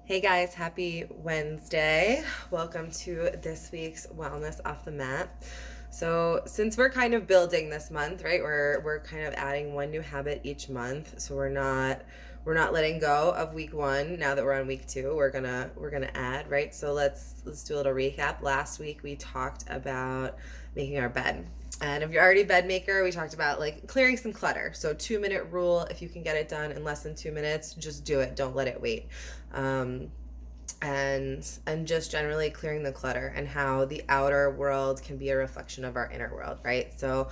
Hey guys, happy Wednesday. Welcome to this week's Wellness Off the Mat. So, since we're kind of building this month, right? We're kind of adding one new habit each month. So we're not letting go of week 1 now that we're on week 2. We're going to add, right? So let's do a little recap. Last week we talked about making our bed. And if you're already a bed maker, we talked about like clearing some clutter. So 2-minute rule, if you can get it done in less than 2 minutes, just do it. Don't let it wait. Um, and just generally clearing the clutter and how the outer world can be a reflection of our inner world, right? So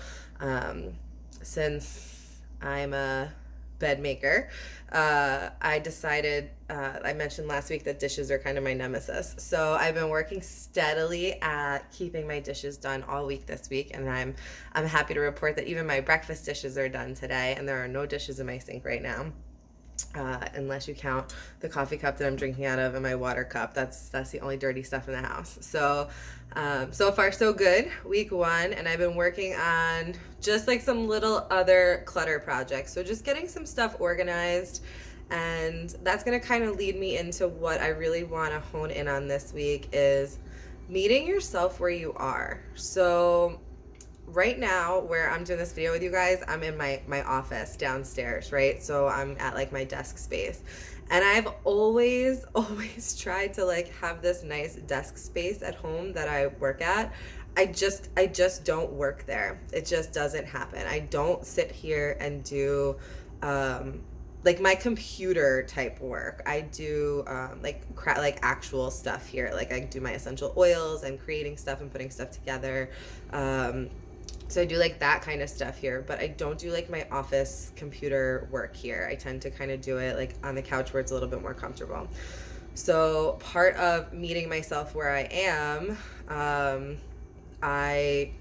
since I'm a bed maker, I decided, I mentioned last week that dishes are kind of my nemesis. So I've been working steadily at keeping my dishes done all week this week, and I'm happy to report that even my breakfast dishes are done today, and there are no dishes in my sink right now. Unless you count the coffee cup that I'm drinking out of and my water cup. That's the only dirty stuff in the house. So so far so good, week 1, and I've been working on just like some little other clutter projects. So just getting some stuff organized, and that's gonna kind of lead me into what I really want to hone in on this week is meeting yourself where you are. So right now where I'm doing this video with you guys, I'm in my office downstairs, right? So I'm at like my desk space. And I've always always tried to like have this nice desk space at home that I work at. I just don't work there. It just doesn't happen. I don't sit here and do like my computer type work. I do like actual stuff here. Like I do my essential oils and creating stuff and putting stuff together. So I do like that kind of stuff here, but I don't do like my office computer work here. I tend to kind of do it like on the couch where it's a little bit more comfortable. So part of meeting myself where I am, I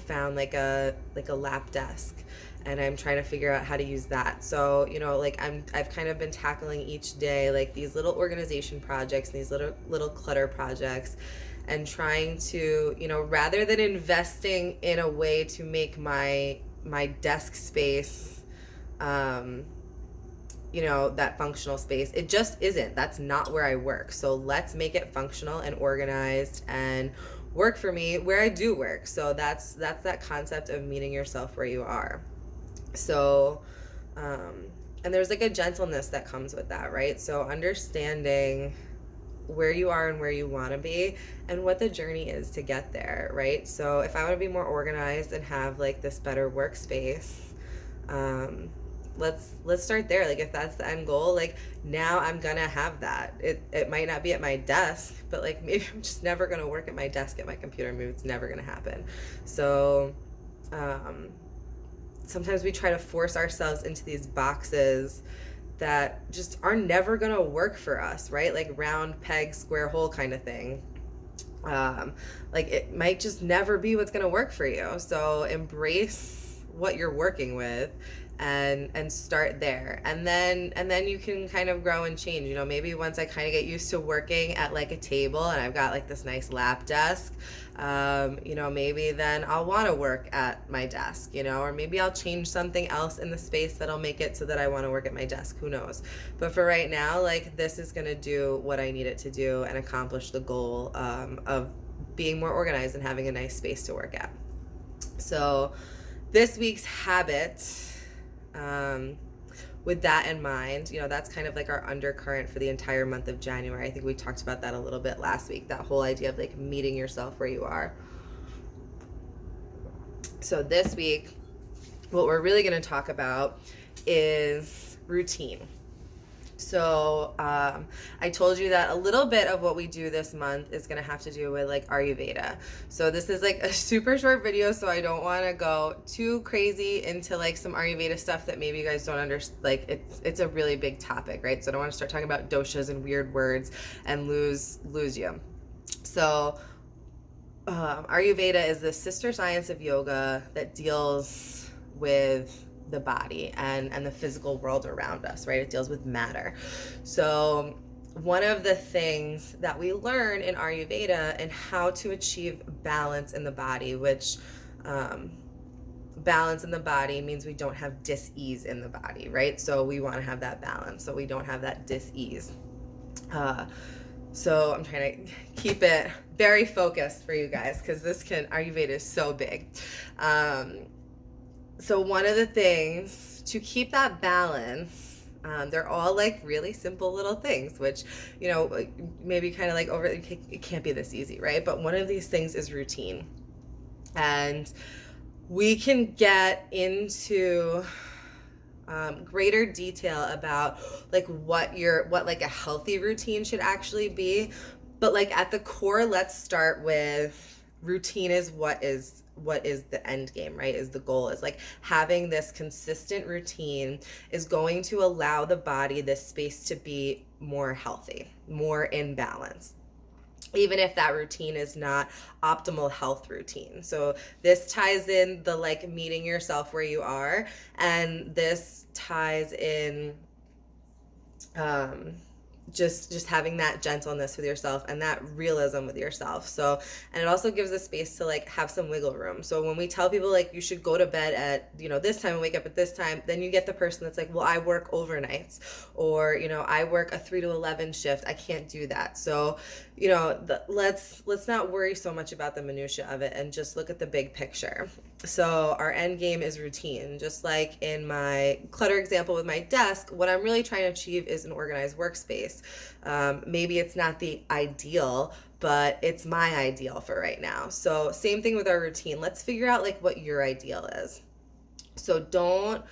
found like a lap desk, and I'm trying to figure out how to use that. So like I've kind of been tackling each day like these little organization projects, these little clutter projects, and trying to, rather than investing in a way to make my desk space, that functional space, it just isn't. That's not where I work. So let's make it functional and organized and work for me where I do work. So that's that concept of meeting yourself where you are. So, and there's like a gentleness that comes with that, right? So understanding where you are and where you want to be and what the journey is to get there, right? So if I want to be more organized and have like this better workspace, let's start there. Like if that's the end goal, like now I'm gonna have that. It might not be at my desk, but like maybe I'm just never gonna work at my desk at my computer. Maybe it's never gonna happen. So sometimes we try to force ourselves into these boxes that just are never gonna work for us, right? Like round peg, square hole kind of thing. Like it might just never be what's gonna work for you. So embrace what you're working with and start there, and then you can kind of grow and change. Maybe once I kind of get used to working at like a table and I've got like this nice lap desk, maybe then I'll want to work at my desk, or maybe I'll change something else in the space that'll make it so that I want to work at my desk. Who knows? But for right now, like this is gonna do what I need it to do and accomplish the goal of being more organized and having a nice space to work at. So this week's habit, with that in mind, that's kind of like our undercurrent for the entire month of January. I think we talked about that a little bit last week, that whole idea of like meeting yourself where you are. So this week, what we're really going to talk about is routine. So I told you that a little bit of what we do this month is going to have to do with like Ayurveda. So this is like a super short video, so I don't want to go too crazy into like some Ayurveda stuff that maybe you guys don't understand. Like it's a really big topic, right? So I don't want to start talking about doshas and weird words and lose you. So Ayurveda is the sister science of yoga that deals with the body and the physical world around us, right? It deals with matter. So one of the things that we learn in Ayurveda and how to achieve balance in the body, which balance in the body means we don't have dis-ease in the body, right? So we want to have that balance so we don't have that dis-ease. Uh, so I'm trying to keep it very focused for you guys because Ayurveda is so big. So one of the things to keep that balance, they're all like really simple little things, which, maybe kind of like it can't be this easy, right? But one of these things is routine. And we can get into greater detail about like what like a healthy routine should actually be. But like at the core, let's start with routine is what is the end game, right? Is the goal, is like having this consistent routine is going to allow the body this space to be more healthy, more in balance, even if that routine is not optimal health routine. So this ties in the like meeting yourself where you are, and this ties in just having that gentleness with yourself and that realism with yourself. So, and it also gives a space to like have some wiggle room. So when we tell people like you should go to bed at this time and wake up at this time, then you get the person that's like, well, I work overnights, or I work a 3 to 11 shift, I can't do that. So let's not worry so much about the minutia of it and just look at the big picture. So our end game is routine. Just like in my clutter example with my desk, what I'm really trying to achieve is an organized workspace. Maybe it's not the ideal, but it's my ideal for right now. So same thing with our routine. Let's figure out like what your ideal is. So don't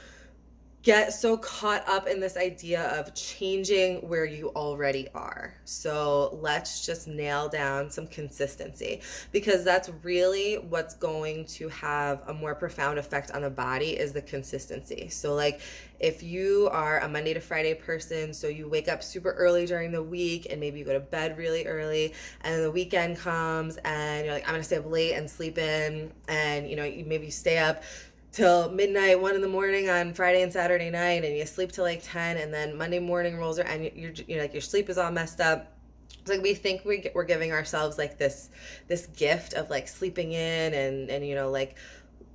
get so caught up in this idea of changing where you already are. So let's just nail down some consistency, because that's really what's going to have a more profound effect on the body, is the consistency. So like if you are a Monday to Friday person, so you wake up super early during the week and maybe you go to bed really early, and then the weekend comes and you're like, I'm gonna stay up late and sleep in, and you maybe stay up till midnight, 1 a.m. on Friday and Saturday night, and you sleep till like 10, and then Monday morning rolls around and you're like, your sleep is all messed up. It's like we think we're giving ourselves like this gift of like sleeping in and like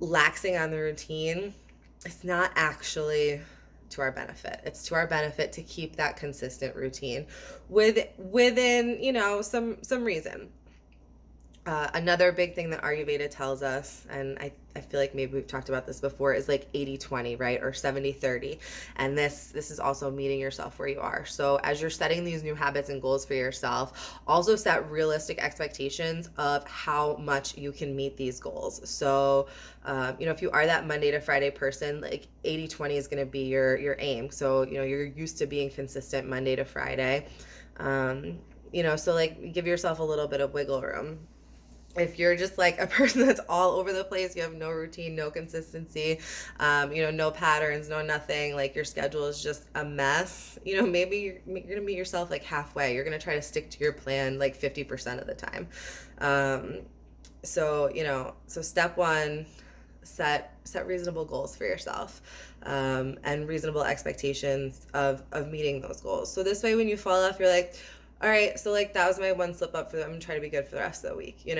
laxing on the routine. It's not actually to our benefit. It's to our benefit to keep that consistent routine within some reason. Another big thing that Ayurveda tells us, and I feel like maybe we've talked about this before, is like 80-20, right? Or 70-30. And this is also meeting yourself where you are. So as you're setting these new habits and goals for yourself, also set realistic expectations of how much you can meet these goals. So, if you are that Monday to Friday person, like 80-20 is going to be your aim. So, you're used to being consistent Monday to Friday. So like give yourself a little bit of wiggle room. If you're just like a person that's all over the place, you have no routine, no consistency, no patterns, no nothing, like your schedule is just a mess, maybe you're going to meet yourself like halfway. You're going to try to stick to your plan like 50% of the time. So step one, set reasonable goals for yourself, and reasonable expectations of meeting those goals. So this way, when you fall off, you're like, all right, so like that was my one slip up, I'm gonna try to be good for the rest of the week, and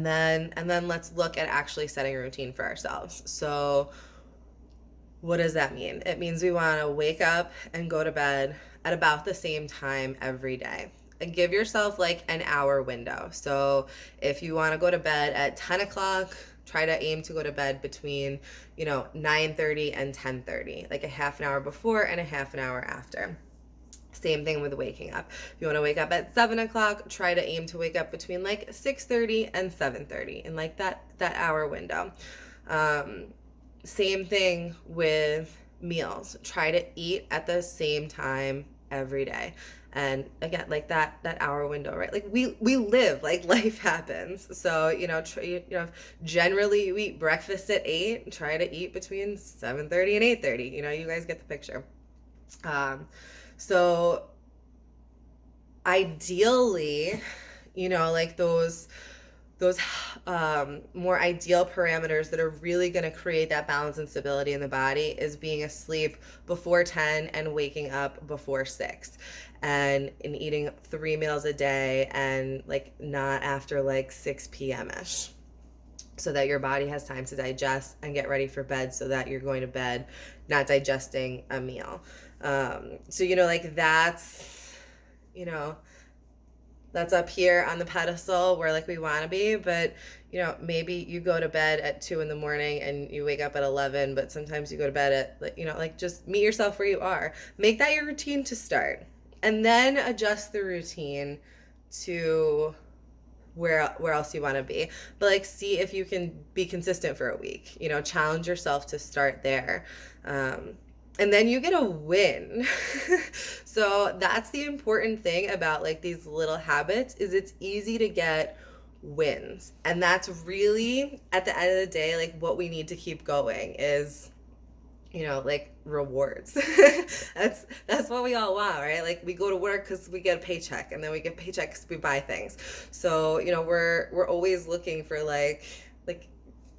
then let's look at actually setting a routine for ourselves. So what does that mean? It means we want to wake up and go to bed at about the same time every day, and give yourself like an hour window. So if you want to go to bed at 10 o'clock, try to aim to go to bed between 9:30 and 10:30, like a half an hour before and a half an hour after. Same thing with waking up. If you want to wake up at 7 o'clock, try to aim to wake up between like 6:30 and 7:30 in like that hour window. Same thing with meals. Try to eat at the same time every day. And again, like that hour window, right? Like we live, like life happens. So, generally you eat breakfast at 8, try to eat between 7:30 and 8:30. You guys get the picture. So ideally, like those more ideal parameters that are really going to create that balance and stability in the body is being asleep before 10 and waking up before 6, and in eating 3 meals a day, and like not after like 6 p.m. ish, so that your body has time to digest and get ready for bed, so that you're going to bed not digesting a meal. So, you know, like you know, that's up here on the pedestal where like we want to be. But, you know, maybe you go to bed at 2 in the morning and you wake up at 11, but sometimes you go to bed at, like, you know, like just meet yourself where you are. Make that your routine to start, and then adjust the routine to where else you want to be. But like, see if you can be consistent for a week, you know, challenge yourself to start there. And then you get a win. So that's the important thing about like these little habits, is it's easy to get wins. And that's really, at the end of the day, like what we need to keep going is, you know, like rewards. That's what we all want, right? Like we go to work because we get a paycheck, and then we get paychecks because we buy things. So, you know, we're always looking for like,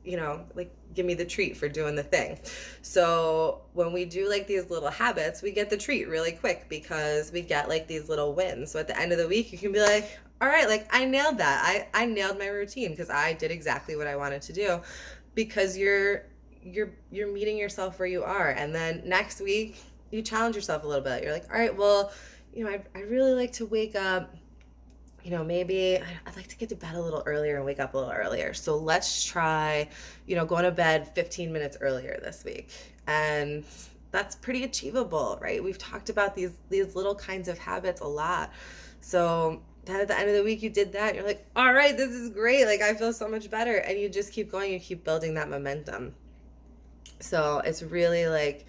you know, like give me the treat for doing the thing. So when we do like these little habits, we get the treat really quick because we get like these little wins. So at the end of the week, you can be like, all right, like I nailed that. I nailed my routine because I did exactly what I wanted to do, because you're meeting yourself where you are. And then next week you challenge yourself a little bit. You're like, all right, well, you know, I really like to wake up, you know, maybe I'd like to get to bed a little earlier and wake up a little earlier. So let's try, you know, going to bed 15 minutes earlier this week. And that's pretty achievable, right? We've talked about these little kinds of habits a lot. So then at the end of the week, you did that. You're like, all right, this is great. Like I feel so much better. And you just keep going, you keep building that momentum. So it's really like,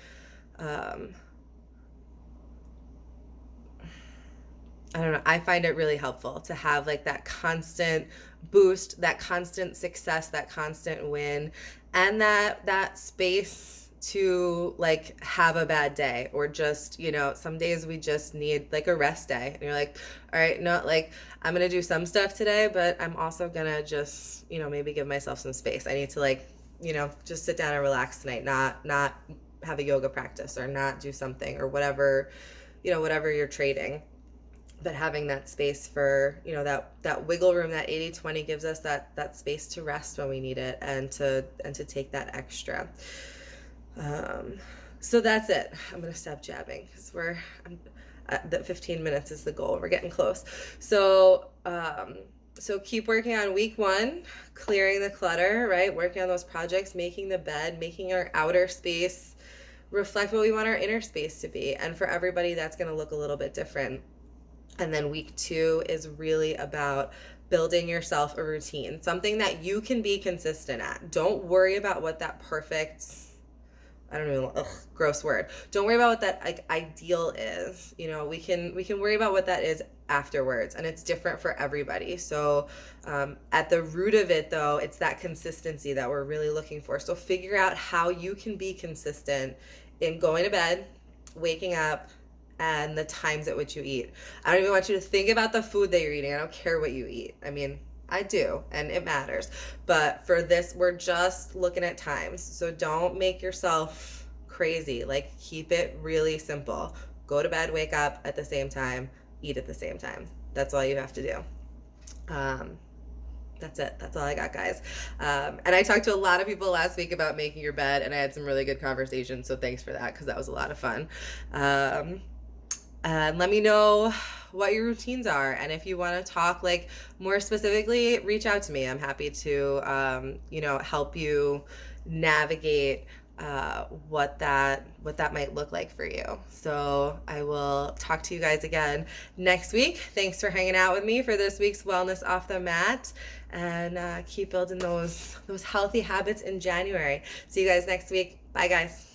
I don't know, I find it really helpful to have like that constant boost, that constant success, that constant win, and that space to like have a bad day, or just, you know, some days we just need like a rest day, and you're like, all right, no, like I'm gonna do some stuff today, but I'm also gonna just, you know, maybe give myself some space. I need to like, you know, just sit down and relax tonight, not have a yoga practice, or not do something, or whatever, you know, whatever you're trading. But having that space for, you know, that wiggle room, that 80-20 gives us that space to rest when we need it, and to take that extra. So that's it. I'm gonna stop jabbing because the 15 minutes is the goal. We're getting close. So keep working on week 1, clearing the clutter, right? Working on those projects, making the bed, making our outer space reflect what we want our inner space to be. And for everybody, that's gonna look a little bit different. And then week 2 is really about building yourself a routine, something that you can be consistent at. Don't worry about what that perfect, I don't know, gross word. Don't worry about what that like ideal is. You know, we can worry about what that is afterwards, and it's different for everybody. So at the root of it, though, it's that consistency that we're really looking for. So figure out how you can be consistent in going to bed, waking up, and the times at which you eat. I don't even want you to think about the food that you're eating. I don't care what you eat. I mean, I do, and it matters. But for this, we're just looking at times. So don't make yourself crazy. Like, keep it really simple. Go to bed, wake up at the same time, eat at the same time. That's all you have to do. That's it. That's all I got, guys. And I talked to a lot of people last week about making your bed, and I had some really good conversations. So thanks for that, because that was a lot of fun. And let me know what your routines are, and if you want to talk like more specifically, reach out to me. I'm happy to you know, help you navigate what that might look like for you. So I will talk to you guys again next week. Thanks for hanging out with me for this week's Wellness Off the Mat, and keep building those healthy habits in January. See you guys next week. Bye, guys.